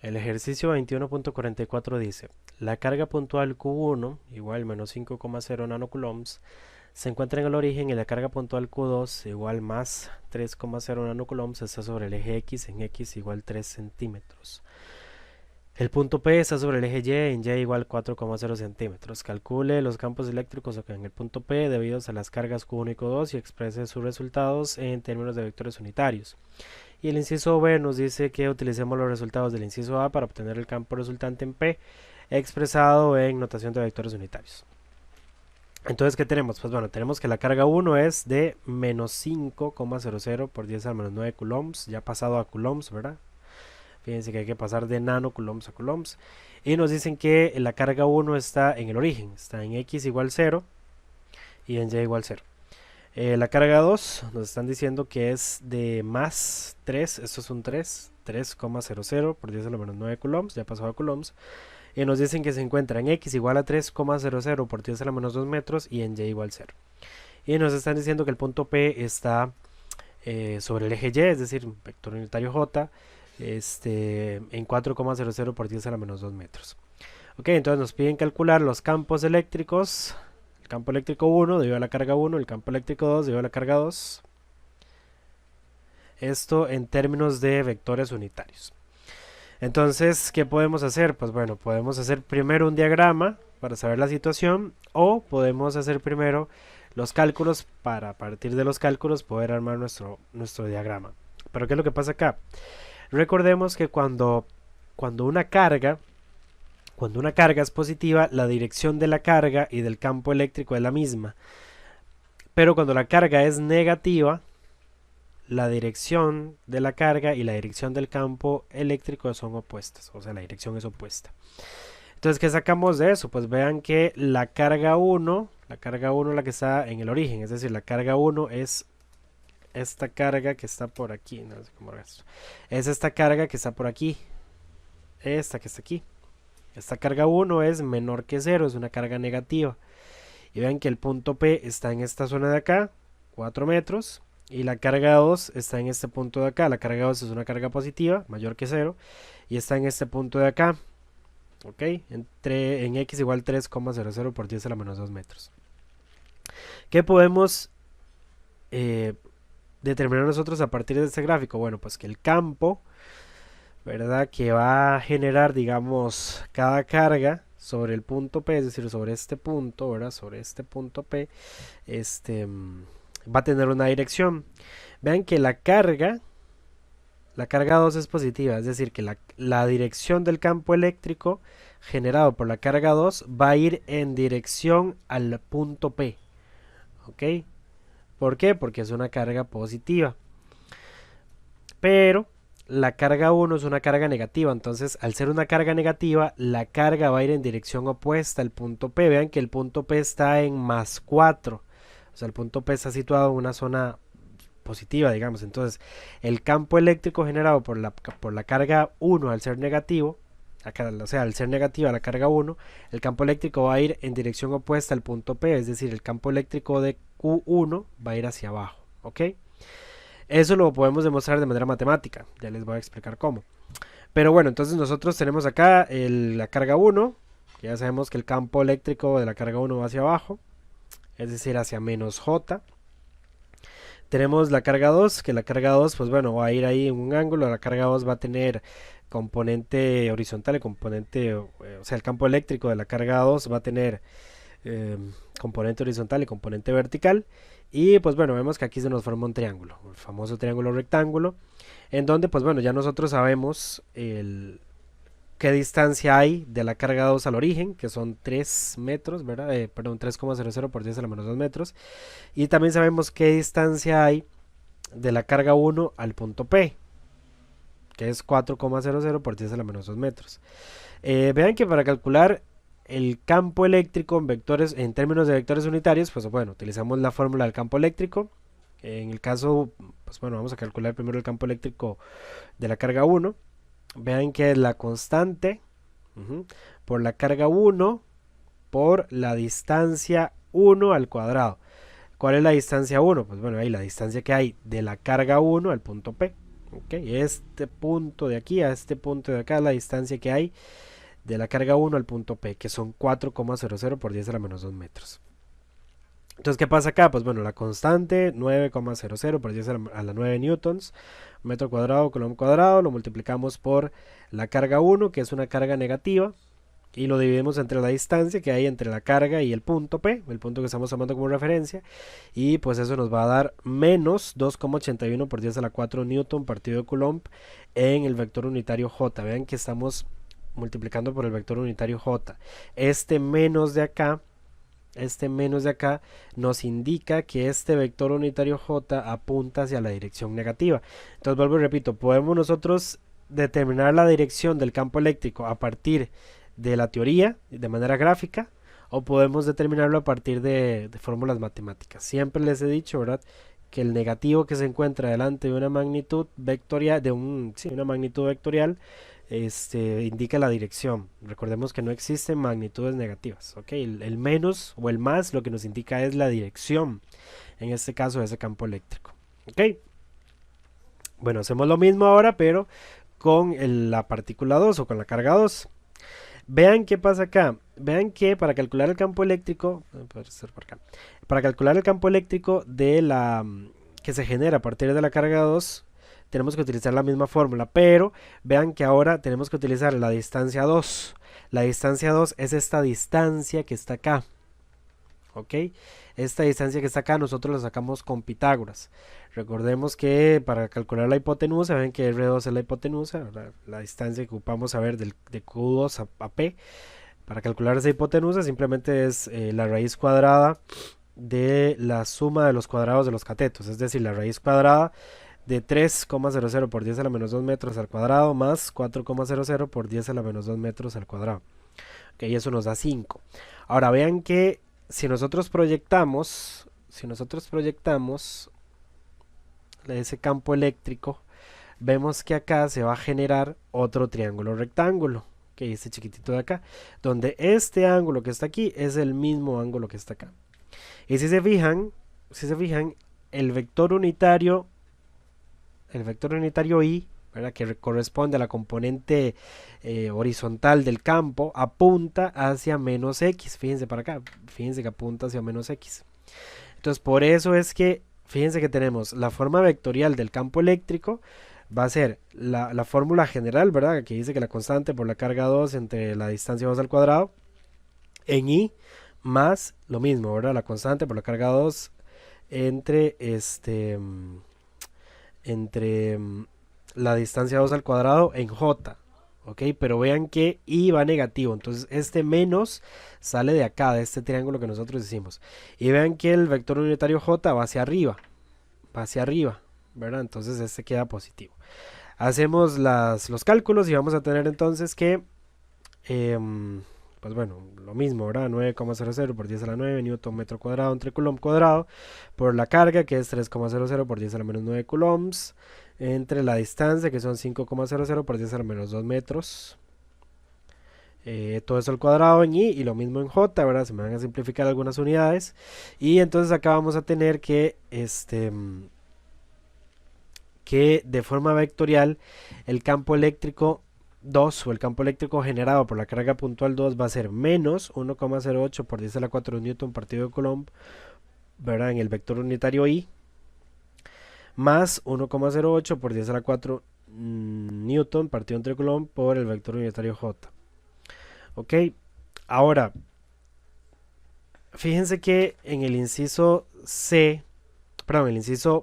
El ejercicio 21.44 dice, la carga puntual Q1 igual menos 5,0 nanocoulombs se encuentra en el origen y la carga puntual Q2 igual más 3,0 nanocoulombs está sobre el eje X en X igual 3 centímetros. El punto P está sobre el eje Y en Y igual 4,0 centímetros. Calcule los campos eléctricos en el punto P debidos a las cargas Q1 y Q2 y exprese sus resultados en términos de vectores unitarios. Y el inciso B nos dice que utilicemos los resultados del inciso A para obtener el campo resultante en P expresado en notación de vectores unitarios. Entonces, ¿qué tenemos? Pues bueno, tenemos que la carga 1 es de menos 5,00 por 10 al menos 9 coulombs, ya pasado a coulombs, ¿verdad? Fíjense que hay que pasar de nanocoulombs a coulombs. Y nos dicen que la carga 1 está en el origen, está en X igual 0 y en Y igual 0. La carga 2 nos están diciendo que es de más 3, esto es un 3,00 por 10 a la menos 9 coulombs, ya pasó a coulombs. Y nos dicen que se encuentra en X igual a 3,00 por 10 a la menos 2 metros y en Y igual 0. Y nos están diciendo que el punto P está sobre el eje Y, es decir, vector unitario J, en 4,00 por 10 a la menos 2 metros. Ok, entonces nos piden calcular los campos eléctricos. El campo eléctrico 1 debido a la carga 1, el campo eléctrico 2 debido a la carga 2. Esto en términos de vectores unitarios. Entonces, ¿qué podemos hacer? Pues bueno, podemos hacer primero un diagrama para saber la situación o podemos hacer primero los cálculos para a partir de los cálculos poder armar nuestro diagrama. Pero ¿qué es lo que pasa acá? Recordemos que cuando una carga es positiva, la dirección de la carga y del campo eléctrico es la misma. Pero cuando la carga es negativa, la dirección de la carga y la dirección del campo eléctrico son opuestas, o sea, la dirección es opuesta. Entonces, ¿qué sacamos de eso? Pues vean que la carga 1 la que está en el origen, es decir, la carga 1 es esta carga que está por aquí, no sé cómo es. Es esta carga que está por aquí, esta que está aquí. Esta carga 1 es menor que 0, es una carga negativa. Y vean que el punto P está en esta zona de acá, 4 metros. Y la carga 2 está en este punto de acá. La carga 2 es una carga positiva, mayor que 0. Y está en este punto de acá. ¿Ok? En X igual 3,00 por 10 a la menos 2 metros. ¿Qué podemos determinar nosotros a partir de este gráfico? Bueno, pues que el campo, ¿verdad? Que va a generar, digamos, cada carga sobre el punto P, es decir, sobre este punto, ¿verdad? Sobre este punto P, va a tener una dirección. Vean que la carga 2 es positiva, es decir, que la dirección del campo eléctrico generado por la carga 2 va a ir en dirección al punto P. ¿Ok? ¿Por qué? Porque es una carga positiva. Pero la carga 1 es una carga negativa, entonces al ser una carga negativa, la carga va a ir en dirección opuesta al punto P. Vean que el punto P está en más 4. O sea, el punto P está situado en una zona positiva, digamos. Entonces, el campo eléctrico generado por la carga 1 al ser negativo, o sea, al ser negativa la carga 1, el campo eléctrico va a ir en dirección opuesta al punto P, es decir, el campo eléctrico de Q1 va a ir hacia abajo, ¿ok? Eso lo podemos demostrar de manera matemática, ya les voy a explicar cómo. Pero bueno, entonces nosotros tenemos acá la carga 1, ya sabemos que el campo eléctrico de la carga 1 va hacia abajo, es decir, hacia menos J. Tenemos la carga 2, que la carga 2, pues bueno, va a ir ahí en un ángulo. La carga 2 va a tener componente horizontal y componente, o sea, el campo eléctrico de la carga 2 va a tener componente horizontal y componente vertical. Y pues bueno, vemos que aquí se nos forma un triángulo, el famoso triángulo rectángulo, en donde pues bueno, ya nosotros sabemos qué distancia hay de la carga 2 al origen, que son 3 metros, ¿verdad? Perdón, 3,00 por 10 a la menos 2 metros. Y también sabemos qué distancia hay de la carga 1 al punto P, que es 4,00 por 10 a la menos 2 metros. Vean que para calcular el campo eléctrico en términos de vectores unitarios, pues bueno, utilizamos la fórmula del campo eléctrico. En el caso, pues bueno, vamos a calcular primero el campo eléctrico de la carga 1. Vean que es la constante por la carga 1 por la distancia 1 al cuadrado. ¿Cuál es la distancia 1? Pues bueno, ahí la distancia que hay de la carga 1 al punto P. Ok, este punto de aquí a este punto de acá es la distancia que hay de la carga 1 al punto P, que son 4,00 por 10 a la menos 2 metros. Entonces, ¿qué pasa acá? Pues bueno, la constante 9,00 por 10 a la 9 newtons, metro cuadrado, coulomb cuadrado, lo multiplicamos por la carga 1, que es una carga negativa, y lo dividimos entre la distancia que hay entre la carga y el punto P, el punto que estamos tomando como referencia, y pues eso nos va a dar menos 2,81 por 10 a la 4 newton partido de coulomb en el vector unitario J. Vean que estamos multiplicando por el vector unitario J. Este menos de acá nos indica que este vector unitario J apunta hacia la dirección negativa. Entonces vuelvo y repito, podemos nosotros determinar la dirección del campo eléctrico a partir de la teoría, de manera gráfica, o podemos determinarlo a partir de fórmulas matemáticas. Siempre les he dicho, ¿verdad?, que el negativo que se encuentra delante de una magnitud vectorial, una magnitud vectorial, indica la dirección. Recordemos que no existen magnitudes negativas, ¿ok? El menos o el más lo que nos indica es la dirección, en este caso de ese campo eléctrico, ¿ok? Bueno, hacemos lo mismo ahora, pero con la partícula 2 o con la carga 2. Vean qué pasa acá. Vean que para calcular el campo eléctrico, para calcular el campo eléctrico que se genera a partir de la carga 2, tenemos que utilizar la misma fórmula, pero vean que ahora tenemos que utilizar la distancia 2. La distancia 2 es esta distancia que está acá. ¿Ok? Esta distancia que está acá nosotros la sacamos con Pitágoras. Recordemos que para calcular la hipotenusa, ven que R2 es la hipotenusa, la distancia que ocupamos a ver de Q2 a P. Para calcular esa hipotenusa simplemente es la raíz cuadrada de la suma de los cuadrados de los catetos, es decir, la raíz cuadrada de 3,00 por 10 a la menos 2 metros al cuadrado más 4,00 por 10 a la menos 2 metros al cuadrado. Ok, eso nos da 5. Ahora vean que si nosotros proyectamos ese campo eléctrico, vemos que acá se va a generar otro triángulo rectángulo, que es este chiquitito de acá, donde este ángulo que está aquí es el mismo ángulo que está acá. Y si se fijan, el vector unitario I, ¿verdad?, que corresponde a la componente horizontal del campo, apunta hacia menos X. Fíjense para acá, fíjense que apunta hacia menos X. Entonces por eso es que, fíjense que tenemos la forma vectorial del campo eléctrico, va a ser la fórmula general, ¿verdad?, que dice que la constante por la carga 2 entre la distancia 2 al cuadrado, en I, más lo mismo, ¿verdad?, la constante por la carga 2 entre la distancia 2 al cuadrado en J, ok, pero vean que I va negativo, entonces este menos sale de acá, de este triángulo que nosotros hicimos, y vean que el vector unitario J va hacia arriba, ¿verdad? Entonces este queda positivo. Hacemos los cálculos y vamos a tener entonces que pues bueno, lo mismo, ¿verdad? 9,00 por 10 a la 9 newton metro cuadrado entre coulomb cuadrado por la carga, que es 3,00 por 10 a la menos 9 coulombs, entre la distancia, que son 5,00 por 10 a la menos 2 metros. Todo eso al cuadrado en I y lo mismo en J, ¿verdad? Se me van a simplificar algunas unidades. Y entonces acá vamos a tener que de forma vectorial el campo eléctrico 2 o el campo eléctrico generado por la carga puntual 2 va a ser menos 1,08 por 10 a la 4 newton partido de coulomb, ¿verdad?, en el vector unitario I, más 1,08 por 10 a la 4 newton partido entre coulomb por el vector unitario J. Ok, ahora fíjense que en el inciso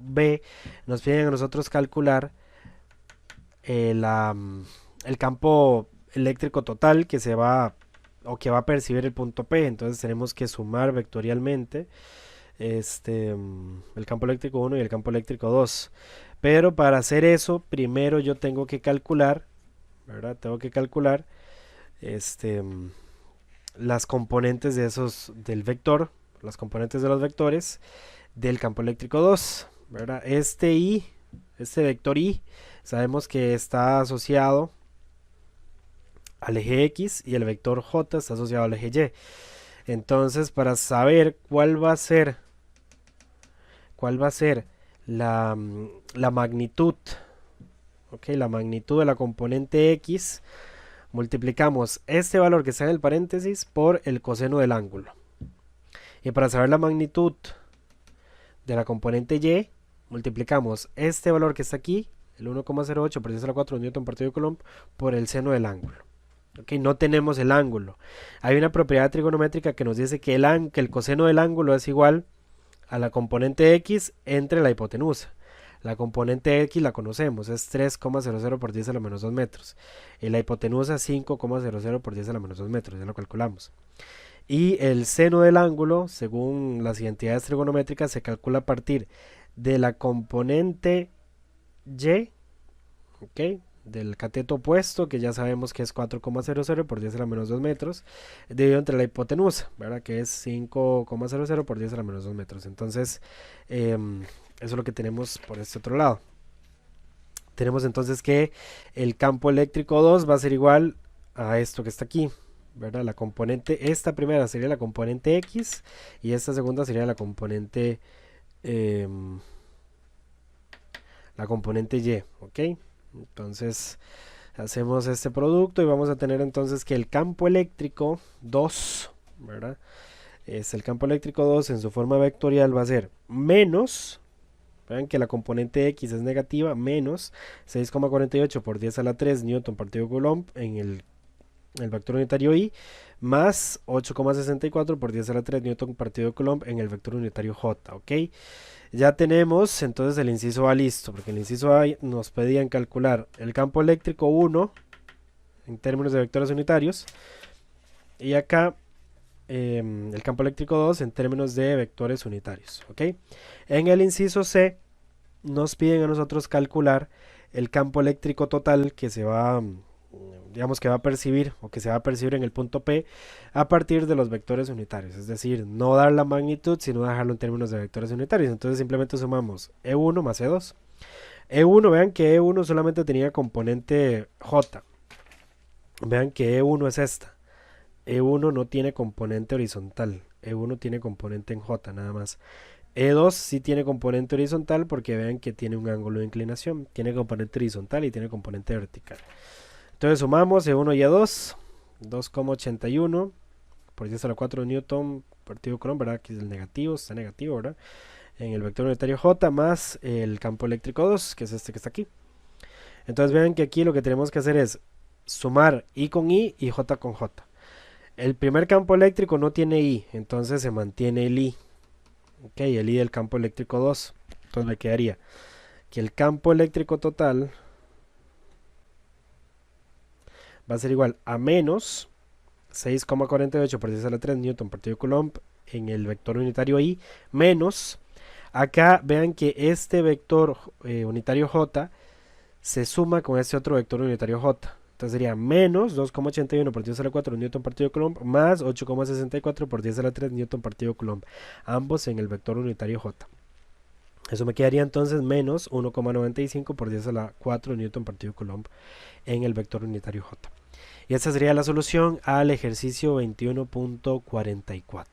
B nos piden a nosotros calcular el campo eléctrico total que va a percibir el punto P. Entonces tenemos que sumar vectorialmente el campo eléctrico 1 y el campo eléctrico 2. Pero para hacer eso, primero yo tengo que calcular, ¿verdad? Las componentes del vector, las componentes de los vectores del campo eléctrico 2, ¿verdad? Este vector I, sabemos que está asociado al eje X y el vector J está asociado al eje Y. Entonces, para saber cuál va a ser la magnitud ok, la magnitud de la componente X, multiplicamos este valor que está en el paréntesis por el coseno del ángulo. Y para saber la magnitud de la componente Y, multiplicamos este valor que está aquí, el 1,08 por 10 a la 4 newton partido Coulomb, por el seno del ángulo. Okay, no tenemos el ángulo. Hay una propiedad trigonométrica que nos dice que el coseno del ángulo es igual a la componente X entre la hipotenusa. La componente X la conocemos, es 3,00 por 10 a la menos 2 metros. Y la hipotenusa 5,00 por 10 a la menos 2 metros, ya lo calculamos. Y el seno del ángulo, según las identidades trigonométricas, se calcula a partir de la componente Y, ¿ok?, del cateto opuesto, que ya sabemos que es 4,00 por 10 a la menos 2 metros, dividido entre la hipotenusa, ¿verdad?, que es 5,00 por 10 a la menos 2 metros. Entonces, eso es lo que tenemos por este otro lado. Tenemos entonces que el campo eléctrico 2 va a ser igual a esto que está aquí, ¿verdad? La componente, esta primera sería la componente X y esta segunda sería la componente Y, ¿ok? Entonces hacemos este producto y vamos a tener entonces que el campo eléctrico 2, ¿verdad? El campo eléctrico 2 en su forma vectorial va a ser menos, vean que la componente X es negativa, menos 6,48 por 10 a la 3 newton partido Coulomb en el vector unitario Y, más 8,64 por 10 a la 3 newton partido Coulomb en el vector unitario J, ¿ok? Ya tenemos entonces el inciso A listo, porque el inciso A nos pedían calcular el campo eléctrico 1 en términos de vectores unitarios y acá el campo eléctrico 2 en términos de vectores unitarios, ¿ok? En el inciso C nos piden a nosotros calcular el campo eléctrico total que se va, digamos que va a percibir o que se va a percibir en el punto P a partir de los vectores unitarios, es decir, no dar la magnitud sino dejarlo en términos de vectores unitarios. Entonces simplemente sumamos E1 más E2. E1, vean que E1 solamente tenía componente J, vean que E1 es esta, E1 no tiene componente horizontal, E1 tiene componente en J nada más. E2 sí tiene componente horizontal porque vean que tiene un ángulo de inclinación, tiene componente horizontal y tiene componente vertical. Entonces sumamos E1 y E2, 2,81 por 10 a la 4 newton partido Coulomb, ¿verdad? Aquí es el negativo, está negativo, ¿verdad? En el vector unitario J más el campo eléctrico 2, que es este que está aquí. Entonces vean que aquí lo que tenemos que hacer es sumar I con I y J con J. El primer campo eléctrico no tiene I, entonces se mantiene el I. Ok, el I del campo eléctrico 2. Entonces me quedaría que el campo eléctrico total va a ser igual a menos 6,48 por 10 a la 3 newton partido Coulomb en el vector unitario I, menos, acá vean que este vector unitario J se suma con este otro vector unitario J. Entonces sería menos 2,81 por 10 a la 4 newton partido Coulomb más 8,64 por 10 a la 3 newton partido Coulomb, ambos en el vector unitario J. Eso me quedaría entonces menos 1,95 por 10 a la 4 newton partido Coulomb en el vector unitario J. Y esta sería la solución al ejercicio 21.44.